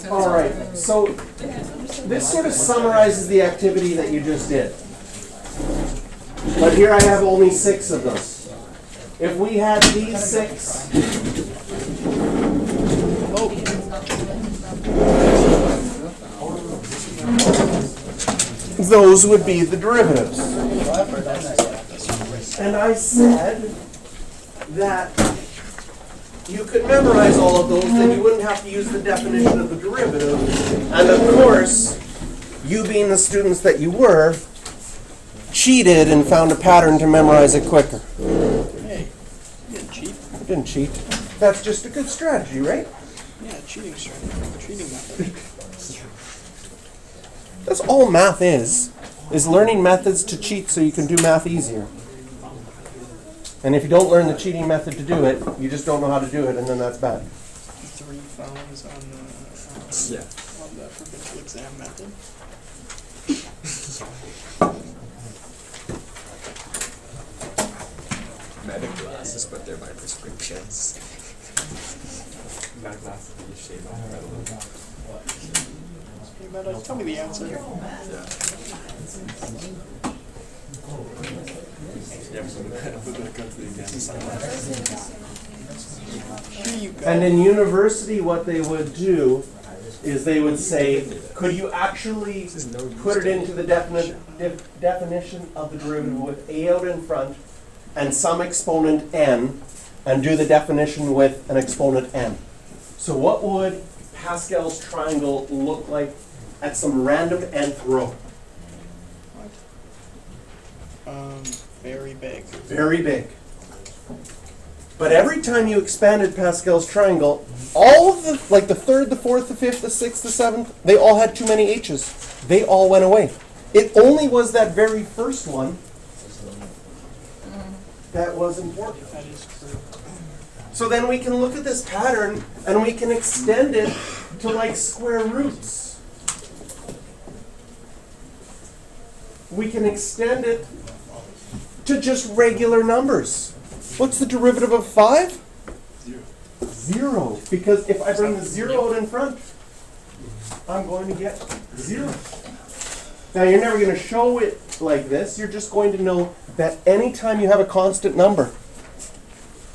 All right, so this sort of summarizes the activity that you just did. But here I have only 6 of those. If we had these 6, those would be the derivatives. And I said that you could memorize all of those, then you wouldn't have to use the definition of the derivative. And of course, you being the students that you were, cheated and found a pattern to memorize it quicker. Hey, you didn't cheat. You didn't cheat. That's just a good strategy, right? Yeah, cheating strategy. Cheating method. That's all math is learning methods to cheat so you can do math easier. And if you don't learn the cheating method to do it, you just don't know how to do it, and then that's bad. 3 phones on the provincial exam method. Medic glasses, but they're by prescriptions. Medic glasses that you shave off readily. Hey, Meadows, tell me the answer. Yeah, so we're gonna go to the exam somewhere. Here you go. And in university, what they would do is they would say, could you actually put it into the definition of the derivative with a out in front and some exponent n, and do the definition with an exponent n? So what would Pascal's triangle look like at some random nth row? Very big. Very big. But every time you expanded Pascal's triangle, all of the, like the 3rd, the 4th, the 5th, the 6th, the 7th, they all had too many h's. They all went away. It only was that very first one that was important. That is true. So then we can look at this pattern and we can extend it to like square roots. We can extend it to just regular numbers. What's the derivative of 5? 0. Because if I bring the 0 out in front, I'm going to get 0. Now you're never going to show it like this. You're just going to know that anytime you have a constant number,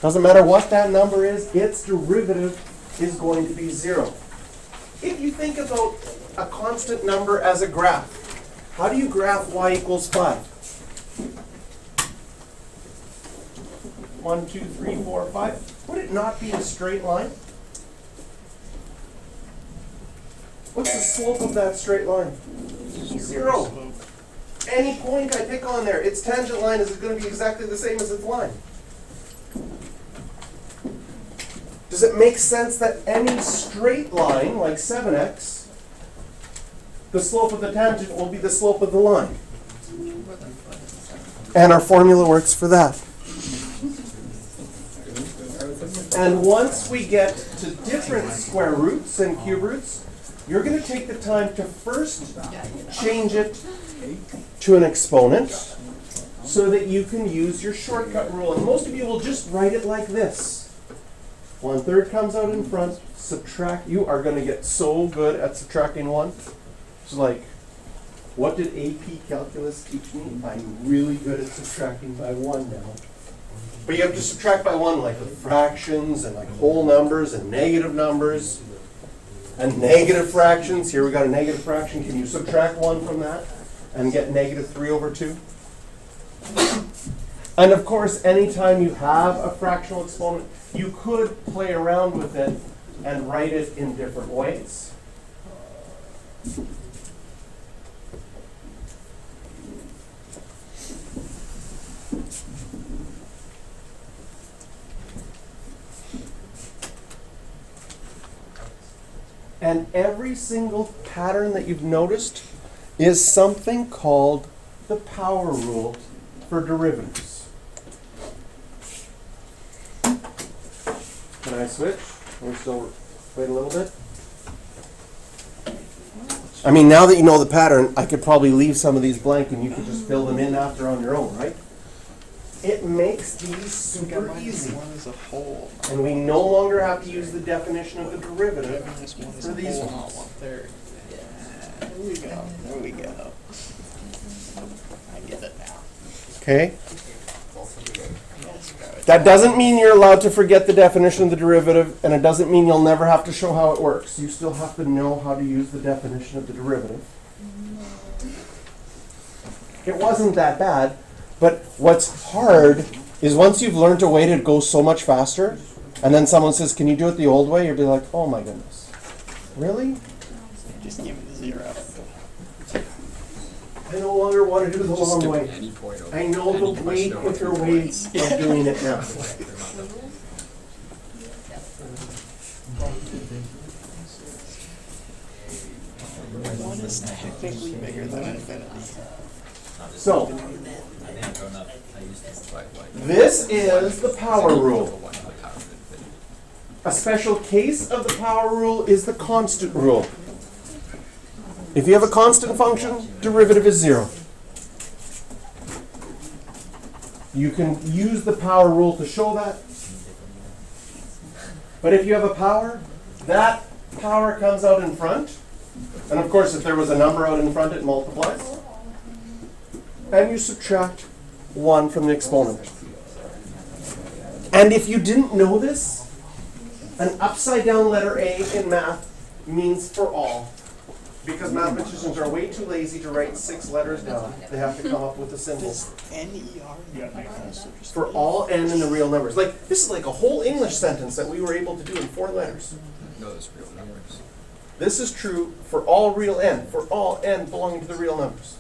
doesn't matter what that number is, its derivative is going to be 0. If you think about a constant number as a graph, how do you graph y equals 5? 1, 2, 3, 4, 5. Would it not be a straight line? What's the slope of that straight line? 0. Any point I pick on there, its tangent line is going to be exactly the same as its line. Does it make sense that any straight line, like 7x, the slope of the tangent will be the slope of the line? And our formula works for that. And once we get to different square roots and cube roots, you're going to take the time to first change it to an exponent so that you can use your shortcut rule. And most of you will just write it like this. 1/3 comes out in front, subtract. You are going to get so good at subtracting 1. It's like, what did AP Calculus teach me? I'm really good at subtracting by 1 now. But you have to subtract by 1 like with fractions and like whole numbers and negative numbers and negative fractions. Here we got a negative fraction. Can you subtract 1 from that and get -3/2? And of course, anytime you have a fractional exponent, you could play around with it and write it in different ways. And every single pattern that you've noticed is something called the power rule for derivatives. Can I switch? Can we still wait a little bit? I mean, now that you know the pattern, I could probably leave some of these blank and you could just fill them in after on your own, right? It makes these I got super minus easy. 1 as a whole. And we no longer have to use the definition of the derivative. Minus 1 as For a these whole. ones. 1/3. Yeah. There we go. There we go. I get it now. Okay? Yes, good. That doesn't mean you're allowed to forget the definition of the derivative, and it doesn't mean you'll never have to show how it works. You still have to know how to use the definition of the derivative. It wasn't that bad, but what's hard is once you've learned a way to go so much faster, and then someone says, can you do it the old way? You'll be like, oh my goodness. Really? Just give me the 0. I no longer want to do the Just long skip way. any point over I know any the way question over quicker 3 ways points. of doing it now. One is technically bigger than infinity. So, Like, this is the power rule. one to the power of infinity. A special case of the power rule is the constant rule. If you have a constant function, derivative is 0. You can use the power rule to show that. But if you have a power, that power comes out in front. And of course, if there was a number out in front, it multiplies. And you subtract 1 from the exponent. And if you didn't know this, an upside down letter A in math means for all. Because mathematicians are way too lazy to write 6 letters down. They have to come up with a symbol. Does NER also just For all n in the real numbers. Like, this is like a whole English sentence that we were able to do in 4 letters. No, those real numbers. This is true for all real n. For all n belonging to the real numbers.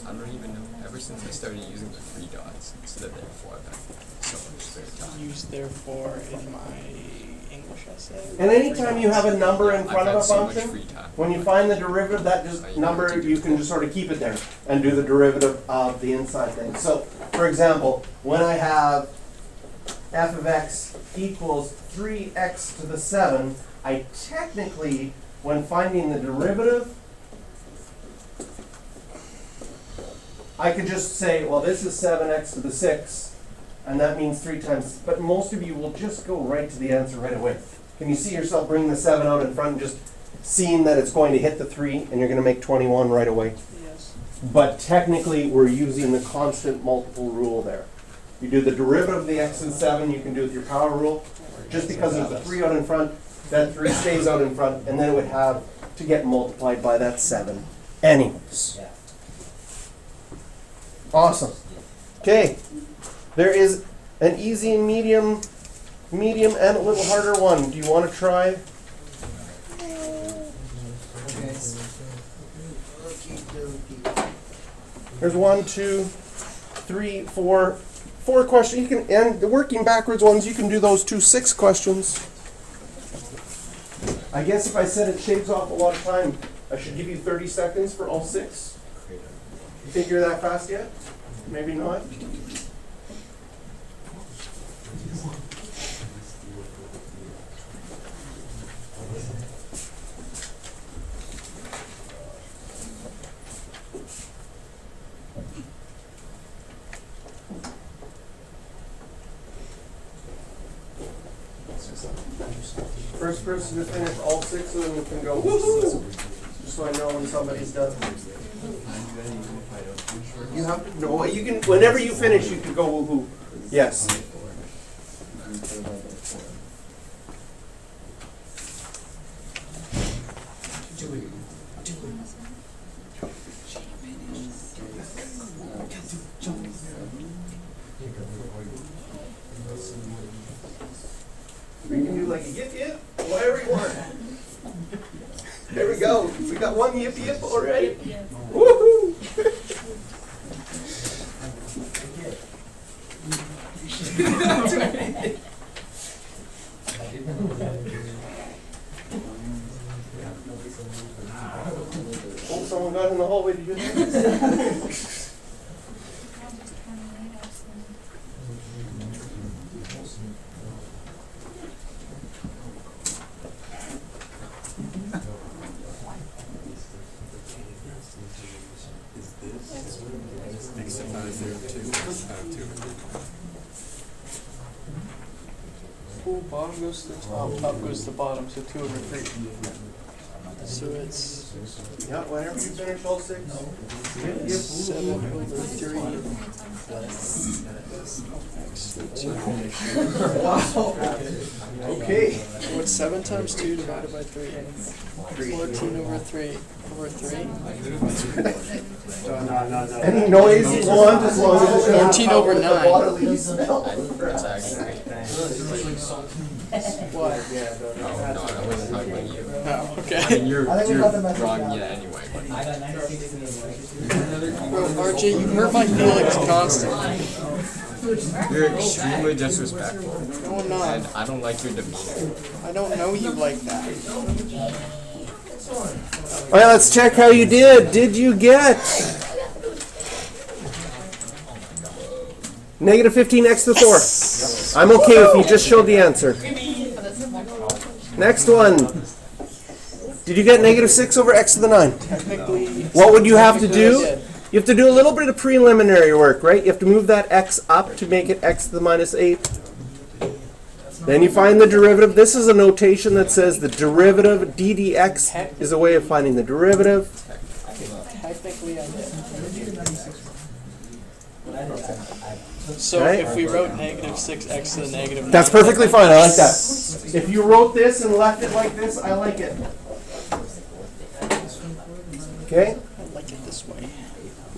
I don't even know. Ever since I started using the 3 dots instead of therefore, I've had so much spare time. use therefore in my English essay? And anytime you have a number in front I've of a had so much function, free time. when you find the derivative, that just number, you can just sort of keep it there and do the derivative of the inside thing. So, for example, when I have f of x equals 3x to the 7, I technically, when finding the derivative, I could just say, well, this is 7x to the 6, and that means 3 times, but most of you will just go right to the answer right away. Can you see yourself bringing the 7 out in front and just seeing that it's going to hit the 3, and you're going to make 21 right away? Yes. But technically, we're using the constant multiple rule there. You do the derivative of the x and 7, you can do it with your power rule. Just because there's a 3 out in front, that 3 stays out in front, and then it would have to get multiplied by that 7. Anyways. Awesome. Okay. There is an easy, medium, and a little harder one. Do you want to try? There's 1, 2, 3, 4 questions. You can, and the working backwards ones, you can do those 2 6 questions. I guess if I said it shaves off a lot of time, I should give you 30 seconds for all 6. You think you're that fast yet? Maybe not. First person to finish all 6 of them can go woohoo! Just so I know when somebody's done. You have to know. You can. Whenever you finish, you can go woohoo. Yes. You can do like a yip yip, whatever you want. There we go. We got one yip yip already. Woohoo! Oh, someone got in the hallway to do that. Ooh, bottom goes to the top, top goes to the bottom, so 2 over 3. So it's Yeah, whenever you finish all 6. 7 over 3 Okay. What's 7 times 2 divided by 3? 14 over 3 over 3. Any noise you want as long as it's not 14 over the 9. bodily smell. That's actually. What? Oh, no, I wasn't talking about you. Oh, I okay. mean, you're drawing it anyway. Bro, RJ, you hurt my feelings constantly. You're extremely disrespectful. No, I'm not. And I don't like your demeanor. I don't know you like that. All right, let's check how you did. Did you get negative 15x to the 4? I'm okay if you just showed the answer. Next one. Did you get negative 6 over x to the 9? Technically, What would you have to technically I do? did. You have to do a little bit of preliminary work, right? You have to move that x up to make it x to the minus 8. Then you find the derivative. This is a notation that says the derivative ddx is a way of finding the derivative. Technically, I did. So Right. if we wrote negative 6x to the negative That's 9, perfectly fine. I like that. If you wrote this and left it like this, I like it. Okay? I like it this way.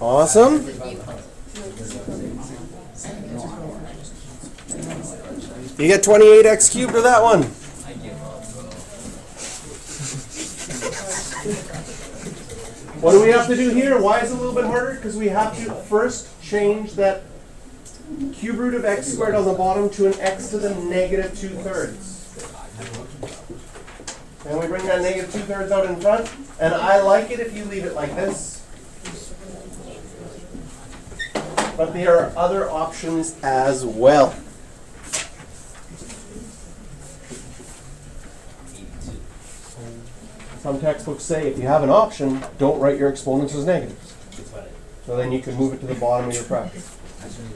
Awesome. You get 28x cubed with that one. What do we have to do here? Why is it a little bit harder? Because we have to first change that cube root of x squared on the bottom to an x to the negative 2/3. And we bring that negative 2/3 out in front. And I like it if you leave it like this. But there are other options as well. Some textbooks say if you have an option, don't write your exponents as negatives. So then you can move it to the bottom of your fraction.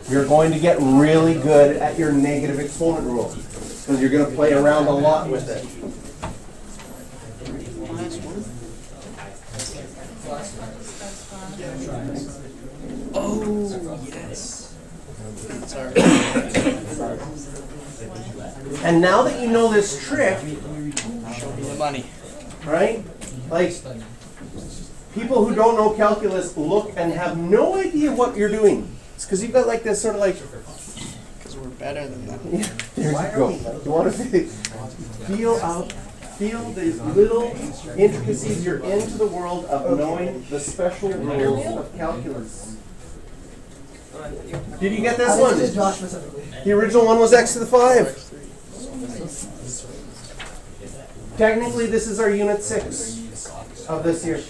You're going to get really good at your negative exponent rule because you're going to play around a lot with it. Oh, yes. Sorry. And now that you know this trick, Show me the money. right? Like, people who don't know calculus look and have no idea what you're doing. It's because you've got like this sort of like, Because we're better than them. there you go. You want to feel these little intricacies. You're into the world of knowing the special rules of calculus. Did you get this one? The original one was x to the 5. Technically, this is our unit 6 of this year.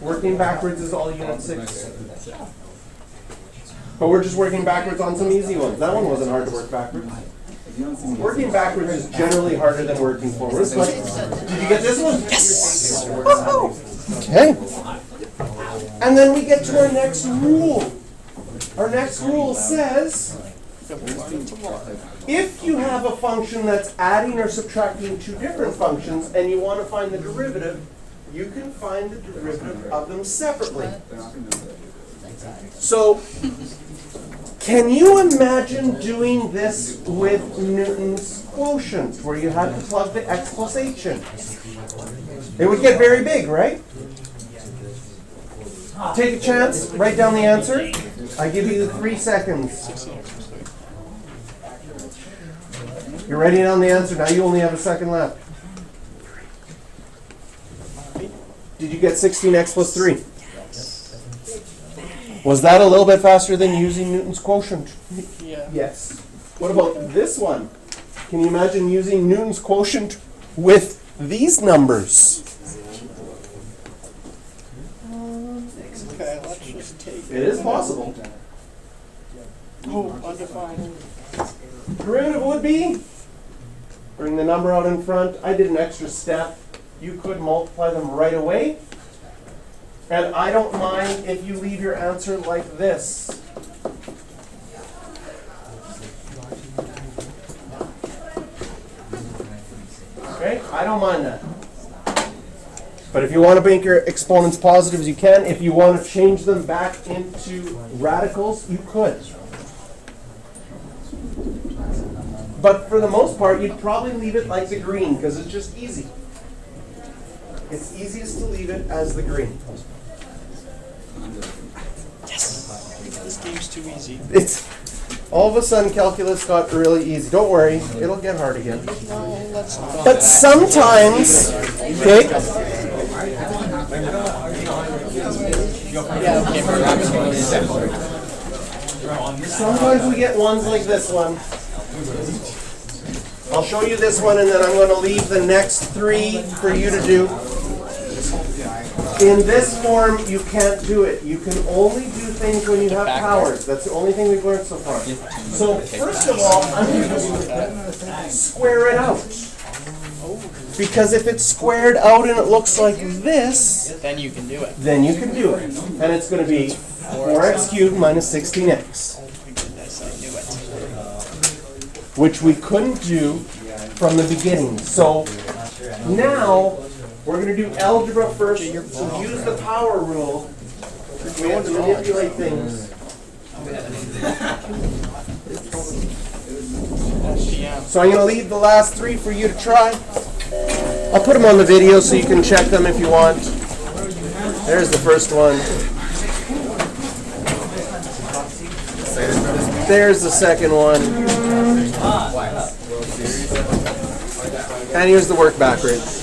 Working backwards is all unit 6. But we're just working backwards on some easy ones. That one wasn't hard to work backwards. Working backwards is generally harder than working forwards. But did you get this one? Yes! Okay. And then we get to our next rule. Our next rule says, if you have a function that's adding or subtracting two different functions and you want to find the derivative, you can find the derivative of them separately. So, can you imagine doing this with Newton's quotient, where you had to plug the x plus h in? It would get very big, right? Take a chance, write down the answer. I give you 3 seconds. You're writing down the answer. Now you only have a second left. Did you get 16x plus 3? Was that a little bit faster than using Newton's quotient? Yeah. Yes. What about this one? Can you imagine using Newton's quotient with these numbers? Okay, let's just take It is possible. Oh, undefined. Derivative would be, bring the number out in front. I did an extra step. You could multiply them right away. And I don't mind if you leave your answer like this. Okay, I don't mind that. But if you want to make your exponents positives, you can. If you want to change them back into radicals, you could. But for the most part, you'd probably leave it like the green because it's just easy. It's easiest to leave it as the green. Yes. This game's too easy. It's all of a sudden calculus got really easy. Don't worry, it'll get hard again. No, let's not. But sometimes, okay, sometimes we get ones like this one. I'll show you this one and then I'm going to leave the next three for you to do. In this form, you can't do it. You can only do things when you have powers. That's the only thing we've learned so far. So first of all, I'm going to square it out. Because if it's squared out and it looks like this, Then you can do it. then you can do it. And it's going to be 4x cubed minus 16x. Oh my goodness, I knew it. Which we couldn't do from the beginning. So now we're going to do algebra first. So use the power rule. We have to manipulate things. So I'm going to leave the last three for you to try. I'll put them on the video so you can check them if you want. There's the first one. There's the second one. And here's the work backwards.